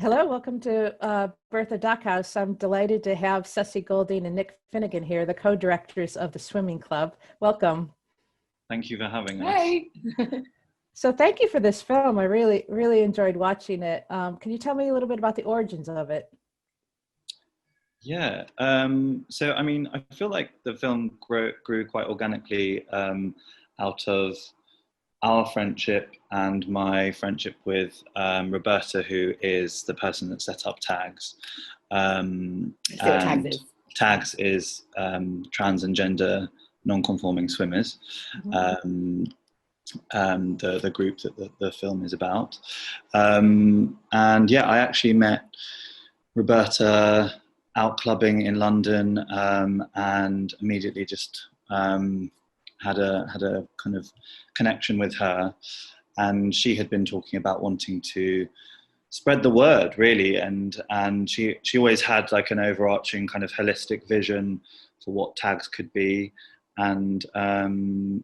Hello, welcome to Bertha DocHouse. I'm delighted to have Ceci Golding and Nick Finegan here, the co-directors of the swimming club. Welcome. Thank you for having us. Hey. So thank you for this film. I really enjoyed watching it. Can you tell me a little bit about the origins of it? Yeah, so I mean, I feel like the film grew quite organically out of our friendship and my friendship with Roberta, who is the person that set up TAGS. TAGS is. TAGS is trans and gender non-conforming swimmers, the group that the film is about. And yeah, I actually met Roberta out clubbing in London, and immediately just had a kind of connection with her, and she had been talking about wanting to spread the word, really, and she always had like an overarching kind of holistic vision for what TAGS could be, and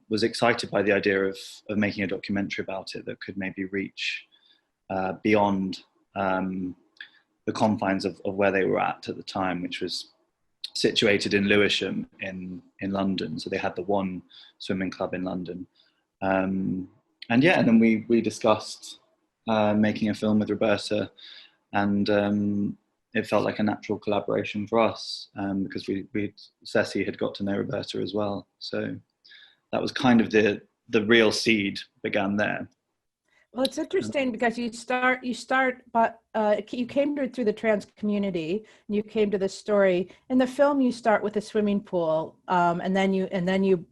was excited by the idea of making a documentary about it that could maybe reach beyond the confines of where they were at the time, which was situated in Lewisham in London. So they had the one swimming club in London. And then we discussed making a film with Roberta, and it felt like a natural collaboration for us, because Ceci had got to know Roberta as well. So that was kind of the real seed began there. Well, it's interesting because you start, but you came to it through the trans community, and you came to this story. In the film, you start with a swimming pool, and then you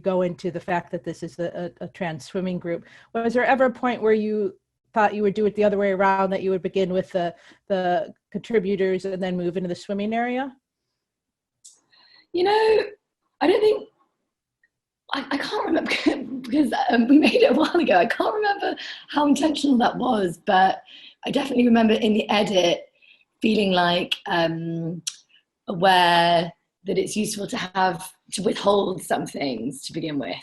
go into the fact that this is a trans swimming group. Was there ever a point where you thought you would do it the other way around, that you would begin with the contributors and then move into the swimming area? You know, I don't think. I can't remember because we made it a while ago. I can't remember how intentional that was, but I definitely remember in the edit feeling like aware that it's useful to withhold some things to begin with,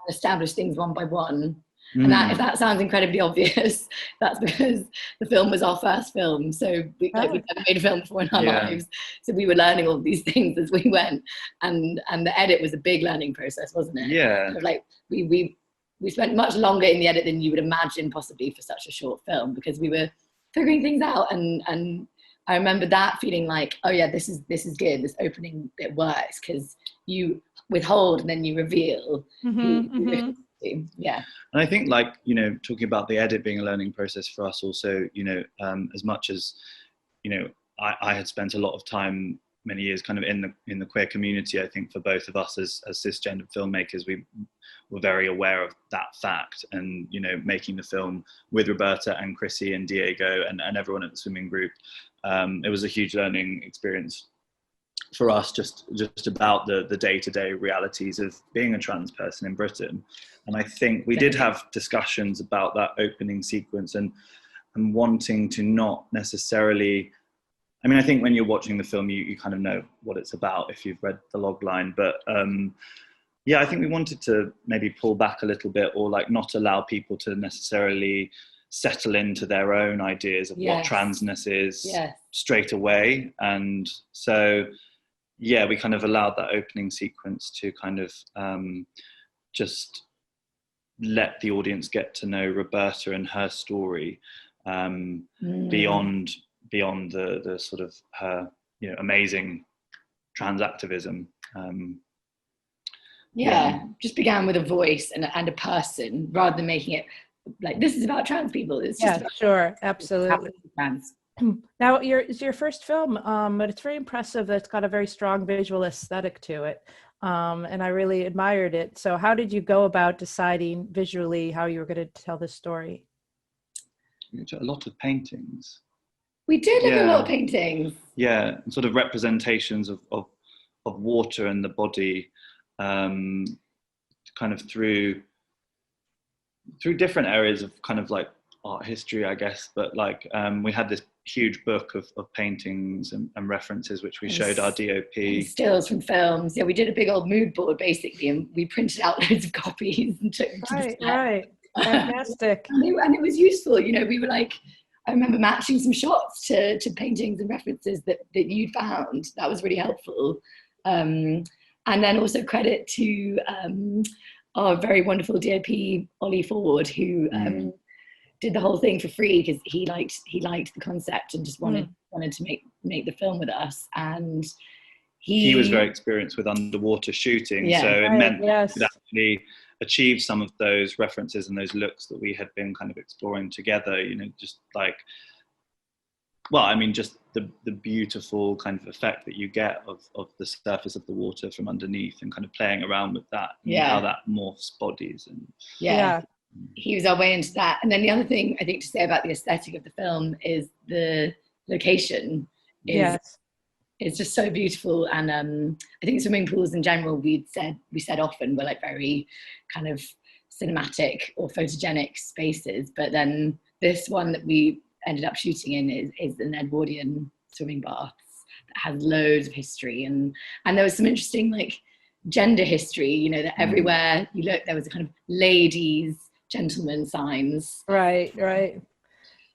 establish things one by one. And that, if that sounds incredibly obvious, that's because the film was our first film. So we'd never made a film before in our lives. So we were learning all these things as we went. And the edit was a big learning process, wasn't it? Yeah. So like we spent much longer in the edit than you would imagine possibly for such a short film, because we were figuring things out. And I remember that feeling like, oh yeah, this is good. This opening bit works because you withhold and then you reveal. Yeah. And I think, like, you know, talking about the edit being a learning process for us also, you know, as much as, you know, I had spent a lot of time, many years kind of in the queer community, I think for both of us as cisgender filmmakers, we were very aware of that fact. And, you know, making the film with Roberta and Chrissy and Diego and everyone at the swimming group, it was a huge learning experience for us, just about the day-to-day realities of being a trans person in Britain. And I think we did have discussions about that opening sequence and wanting to not necessarily, I mean, I think when you're watching the film, you kind of know what it's about if you've read the log line, but yeah, I think we wanted to maybe pull back a little bit, or like not allow people to necessarily settle into their own ideas of what transness is straight away. And so yeah, we kind of allowed that opening sequence to kind of just let the audience get to know Roberta and her story, beyond the sort of her, you know, amazing trans activism. Just began with a voice and a person, rather than making it like this is about trans people. It's just about sure, absolutely. Trans. Now, it's your first film, but it's very impressive. It's got a very strong visual aesthetic to it, and I really admired it. So how did you go about deciding visually how you were going to tell this story? A lot of paintings. We did have a lot of paintings. Yeah, and sort of representations of water and the body, kind of through different areas of kind of like art history, I guess. But like we had this huge book of paintings and references which we showed our DOP. Stills from films. Yeah, we did a big old mood board basically, and we printed out loads of copies and took them to the set. Right. Fantastic. And it was useful, you know. We were like, I remember matching some shots to paintings and references that you'd found. That was really helpful. And then also credit to our very wonderful DOP, Ollie Ford, who did the whole thing for free because he liked the concept and just wanted to make the film with us. And he was very experienced with underwater shooting, so it meant we could actually achieve some of those references and those looks that we had been kind of exploring together, you know, just like, well, I mean, just the beautiful kind of effect that you get of the surface of the water from underneath and kind of playing around with that, and how that morphs bodies. And he was our way into that. And then the other thing I think to say about the aesthetic of the film is the location is just so beautiful. And I think swimming pools in general, we said often were like very kind of cinematic or photogenic spaces, but then this one that we ended up shooting in is an Edwardian swimming baths that has loads of history, and there was some interesting like gender history, you know, that everywhere you look there was a kind of ladies, gentlemen signs, right,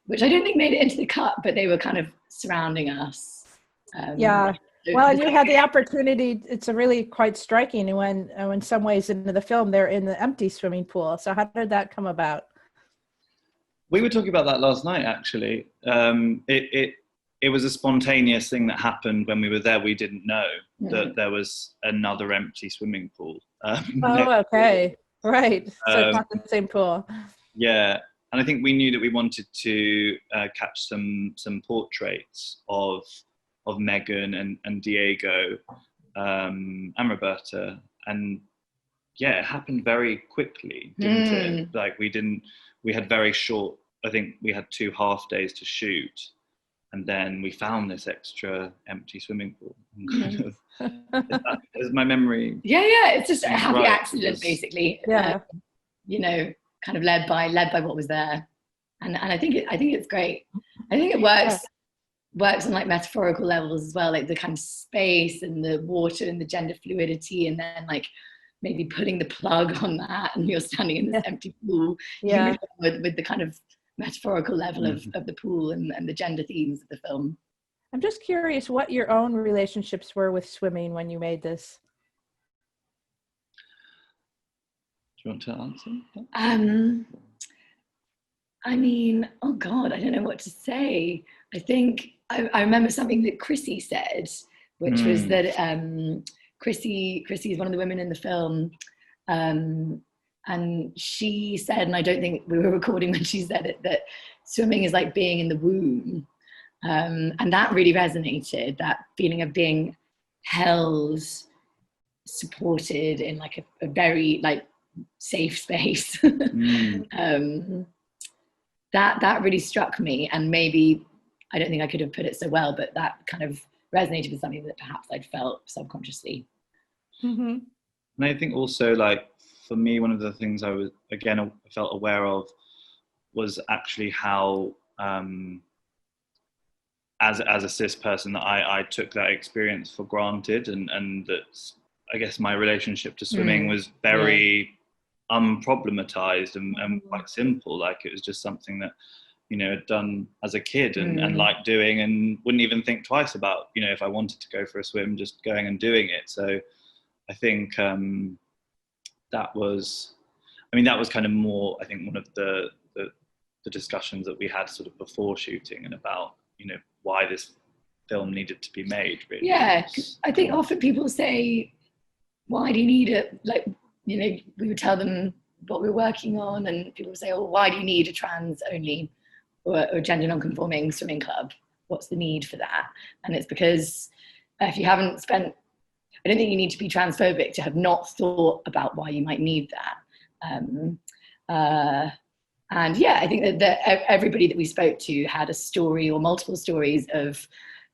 which I don't think made it into the cut, but they were kind of surrounding us. Well, and you had the opportunity. It's a really quite striking when in some ways into the film they're in the empty swimming pool. So how did that come about? We were talking about that last night, actually. It was a spontaneous thing that happened when we were there. We didn't know that there was another empty swimming pool. Okay. Right. So it's not the same pool. Yeah. And I think we knew that we wanted to catch some portraits of Megan and Diego and Roberta. And yeah, it happened very quickly, didn't it? Like we had very short, I think we had 2 half days to shoot, and then we found this extra empty swimming pool. Is my memory? Yeah, it's just a happy accident, basically. You know, kind of led by what was there, and I think it's great. I think it works on like metaphorical levels as well, like the kind of space and the water and the gender fluidity, and then like maybe pulling the plug on that and you're standing in this empty pool with the kind of metaphorical level of the pool and the gender themes of the film. I'm just curious what your own relationships were with swimming when you made this. Do you want to answer? I mean, oh God, I don't know what to say. I think I remember something that Chrissy said, which was that Chrissy is one of the women in the film, and she said, and I don't think we were recording when she said it, that swimming is like being in the womb, and that really resonated, that feeling of being held, supported in like a very like safe space. That really struck me, and maybe I don't think I could have put it so well, but that kind of resonated with something that perhaps I'd felt subconsciously. And I think also, like, for me, one of the things I felt aware of was actually how, as a cis person, that I took that experience for granted, and that I guess my relationship to swimming was very unproblematized and quite simple. Like, it was just something that, you know, had done as a kid and liked doing, and wouldn't even think twice about, you know, if I wanted to go for a swim, just going and doing it. So I think that was kind of more, I think, one of the discussions that we had sort of before shooting, and about, you know, why this film needed to be made, really. Yeah, I think often people say, why do you need it? Like, you know, we would tell them what we're working on, and people would say, oh, why do you need a trans only or gender non-conforming swimming club? What's the need for that? And it's because if you haven't spent, I don't think you need to be transphobic to have not thought about why you might need that. And yeah, I think that everybody that we spoke to had a story or multiple stories of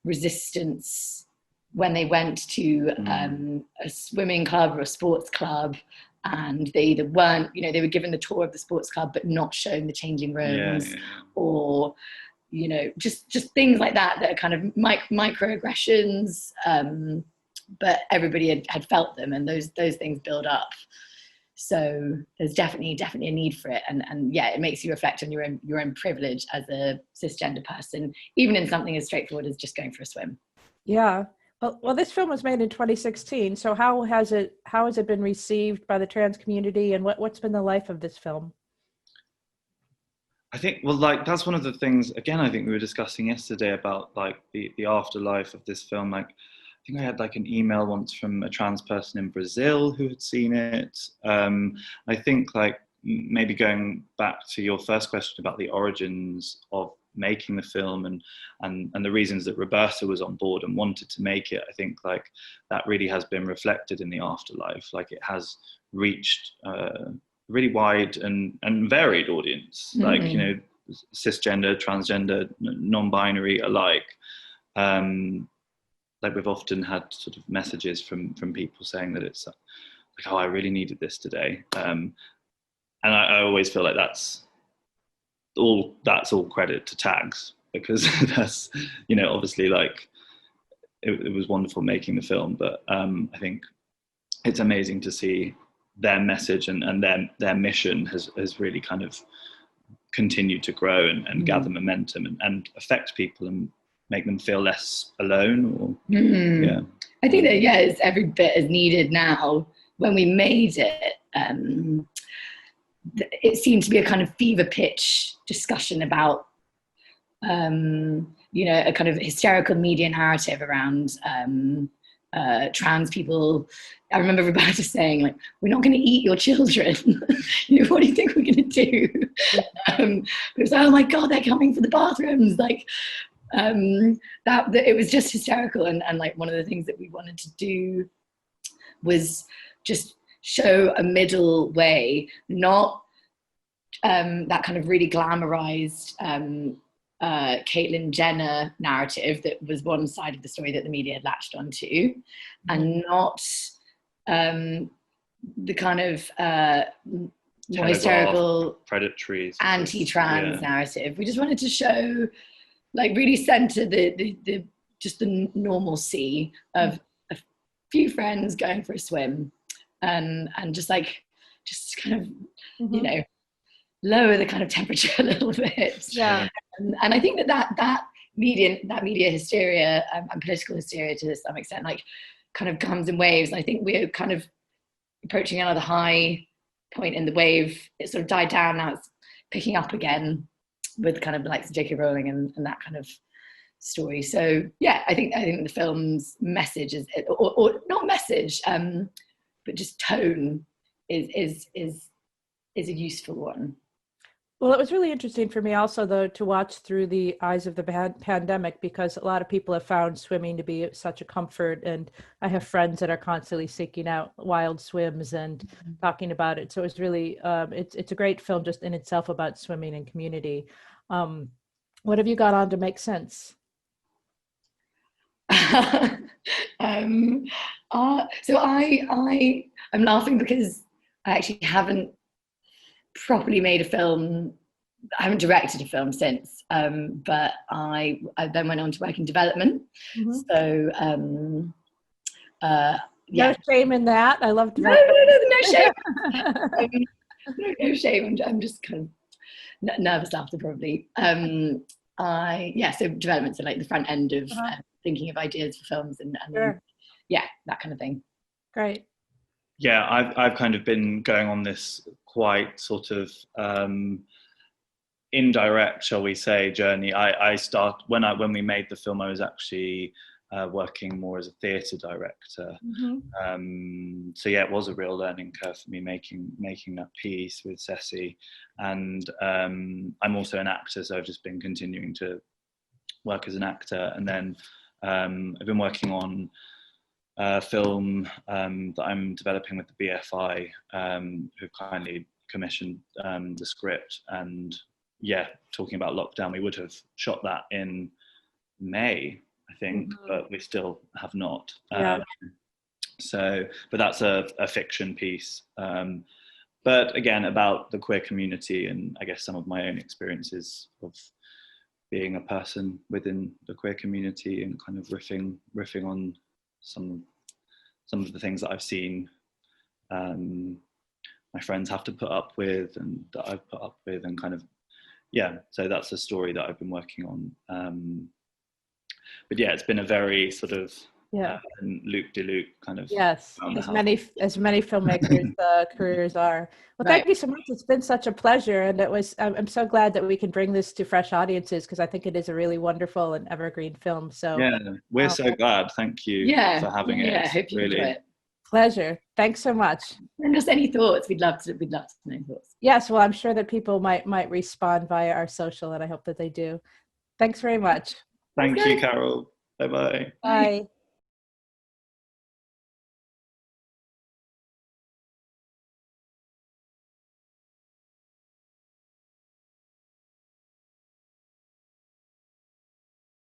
resistance when they went to a swimming club or a sports club, and they either weren't, you know, they were given the tour of the sports club but not shown the changing rooms, or, you know, just things like that are kind of microaggressions, but everybody had felt them, and those things build up. So there's definitely a need for it, and yeah, it makes you reflect on your own privilege as a cisgender person, even in something as straightforward as just going for a swim. Yeah. Well, this film was made in 2016. So how has it been received by the trans community, and what's been the life of this film? I think, well, like, that's one of the things, again, I think we were discussing yesterday about like the afterlife of this film. Like, I think I had like an email once from a trans person in Brazil who had seen it. I think like maybe going back to your first question about the origins of making the film and the reasons that Roberta was on board and wanted to make it, I think like that really has been reflected in the afterlife. Like, it has reached really wide and varied audience, like, you know, cisgender, transgender, non-binary alike. Like, we've often had sort of messages from people saying that it's like, oh, I really needed this today. And I always feel like that's all credit to Tags, because that's, you know, obviously like it was wonderful making the film, but I think it's amazing to see their message and their mission has really kind of continued to grow and gather momentum and affect people and make them feel less alone. Or yeah, I think that it's every bit as needed now. When we made it, it seemed to be a kind of fever pitch discussion about you know, a kind of hysterical media narrative around trans people. I remember Roberta saying, like, we're not going to eat your children. You know, what do you think we're going to do? It was, oh my God, they're coming for the bathrooms. Like, that it was just hysterical. And like, one of the things that we wanted to do was just show a middle way, not that kind of really glamorized Caitlyn Jenner narrative that was one side of the story that the media had latched onto, and not the kind of more hysterical, predatory, anti-trans narrative. We just wanted to show, like, really center the just the normalcy of a few friends going for a swim, and just kind of you know, lower the kind of temperature a little bit. Yeah. And I think that media hysteria and political hysteria to some extent, like, kind of comes in waves. I think we're kind of approaching another high point in the wave. It sort of died down, now it's picking up again with kind of like J.K. Rowling and that kind of story. So yeah, I think the film's message is, or not message, but just tone is a useful one. Well, it was really interesting for me also, though, to watch through the eyes of the pandemic, because a lot of people have found swimming to be such a comfort. And I have friends that are constantly seeking out wild swims and talking about it. So it was really, it's a great film just in itself about swimming and community. What have you got on to make sense? So I'm laughing because I actually haven't properly made a film. I haven't directed a film since, but I then went on to work in development. So yeah. No shame in that. I love development. No shame. No shame. I'm just kind of nervous after, probably. So development, so like the front end of thinking of ideas for films and sure. Yeah, that kind of thing. Great. Yeah, I've kind of been going on this quite sort of indirect, shall we say, journey. I start when we made the film, I was actually working more as a theatre director. So yeah, it was a real learning curve for me making that piece with Ceci, and I'm also an actor, so I've just been continuing to work as an actor, and then I've been working on film that I'm developing with the BFI, who kindly commissioned the script. And yeah, talking about lockdown, we would have shot that in May, I think, but we still have not. But that's a fiction piece. But again, about the queer community, and I guess some of my own experiences of being a person within the queer community, and kind of riffing on some of the things that I've seen my friends have to put up with, and that I've put up with, and kind of, yeah. So that's a story that I've been working on. But yeah, it's been a very sort of loop-de-loop kind of. Yes, as many filmmakers' careers are. Well, Right. thank you so much. It's been such a pleasure, and I'm so glad that we can bring this to fresh audiences, because I think it is a really wonderful and evergreen film. So yeah, we're so glad. Thank you for having it. Yeah, I hope you enjoy it. Pleasure. Thanks so much. Send us any thoughts. We'd love to know thoughts. Yes, well, I'm sure that people might respond via our social, and I hope that they do. Thanks very much. Thank you, Carol. Bye-bye. Bye.